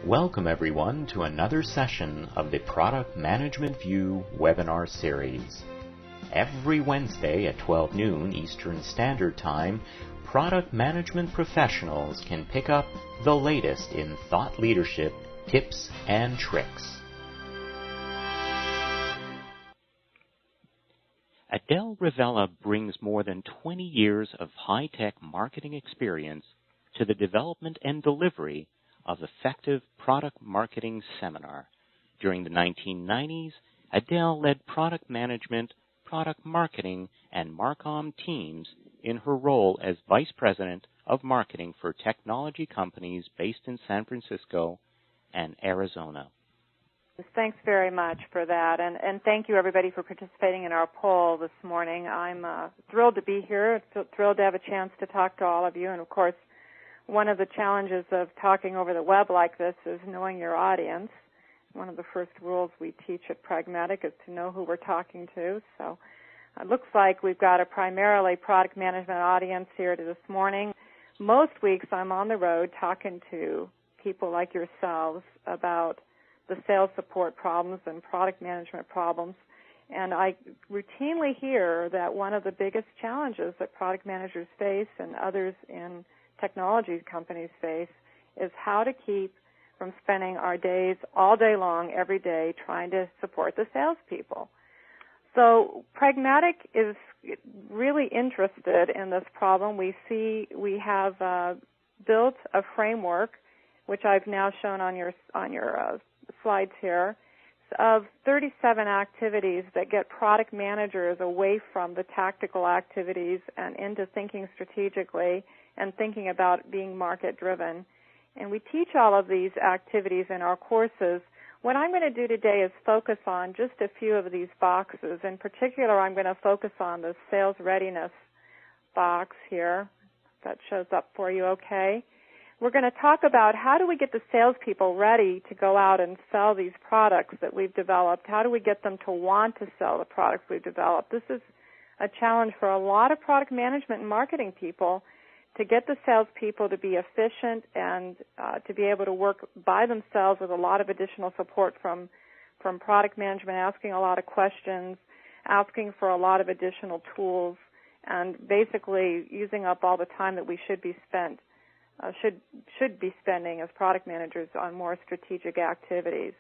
Welcome everyone to another session of the Product Management View webinar series. Every Wednesday at 12 noon Eastern Standard Time, product management professionals can pick up the latest in thought leadership, tips, and tricks. Adele Rivella brings more than 20 years of high-tech marketing experience to the development and delivery of effective product marketing seminar. During the 1990s, Adele led product management, product marketing, and Marcom teams in her role as Vice President of Marketing for technology companies based in San Francisco and Arizona. Thanks very much for that, and thank you everybody for participating in our poll this morning. I'm thrilled to be here, thrilled to have a chance to talk to all of you, and of course, one of the challenges of talking over the web like this is knowing your audience. One of the first rules we teach at Pragmatic is to know who we're talking to. So it looks like we've got a primarily product management audience here this morning. Most weeks I'm on the road talking to people like yourselves about the sales support problems and product management problems. And I routinely hear that one of the biggest challenges that product managers face and others in technology companies face is how to keep from spending our days all day long, every day, trying to support the salespeople. So Pragmatic is really interested in this problem. We have built a framework, which I've now shown on your slides here, of 37 activities that get product managers away from the tactical activities and into thinking strategically and thinking about being market-driven. And we teach all of these activities in our courses. What I'm going to do today is focus on just a few of these boxes. In particular, I'm going to focus on the sales readiness box here. That shows up for you okay. We're going to talk about how do we get the salespeople ready to go out and sell these products that we've developed. How do we get them to want to sell the products we've developed? This is a challenge for a lot of product management and marketing people, to get the salespeople to be efficient and to be able to work by themselves with a lot of additional support from product management, asking a lot of questions, asking for a lot of additional tools, and basically using up all the time that we should be spending as product managers on more strategic activities.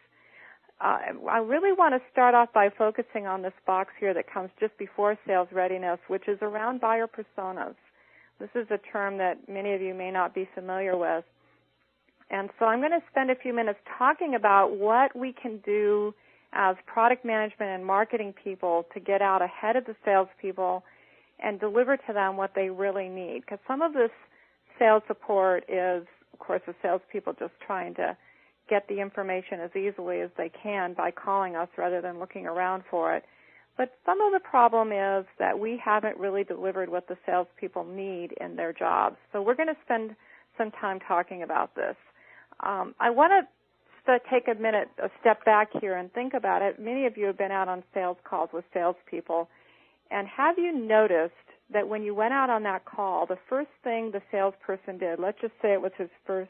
I really want to start off by focusing on this box here that comes just before sales readiness, which is around buyer personas. This is a term that many of you may not be familiar with. And so I'm going to spend a few minutes talking about what we can do as product management and marketing people to get out ahead of the salespeople and deliver to them what they really need. Because some of this sales support is, of course, the salespeople just trying to get the information as easily as they can by calling us rather than looking around for it. But some of the problem is that we haven't really delivered what the salespeople need in their jobs. So we're going to spend some time talking about this. I want to take a step back here and think about it. Many of you have been out on sales calls with salespeople. And have you noticed that when you went out on that call, the first thing the salesperson did, let's just say it was his first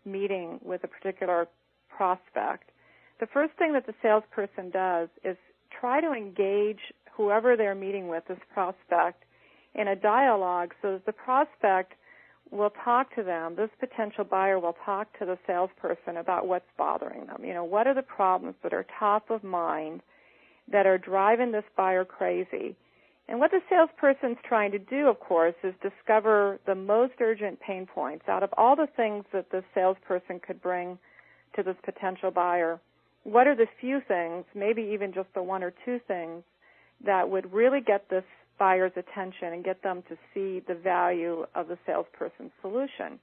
meeting with a particular prospect, the first thing that the salesperson does is try to engage whoever they're meeting with, this prospect, in a dialogue so that the prospect will talk to them, this potential buyer will talk to the salesperson about what's bothering them. You know, what are the problems that are top of mind that are driving this buyer crazy? And what the salesperson's trying to do, of course, is discover the most urgent pain points out of all the things that the salesperson could bring to this potential buyer. What are the few things, maybe even just the one or two things, that would really get this buyer's attention and get them to see the value of the salesperson's solution?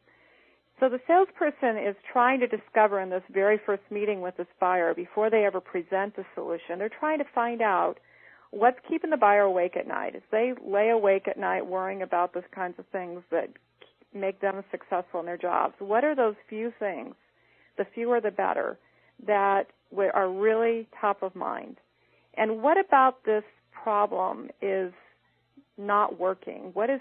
So the salesperson is trying to discover in this very first meeting with this buyer, before they ever present the solution, they're trying to find out what's keeping the buyer awake at night. As they lay awake at night worrying about those kinds of things that make them successful in their jobs, what are those few things, the fewer the better, that are really top of mind? And what about this problem is not working? What is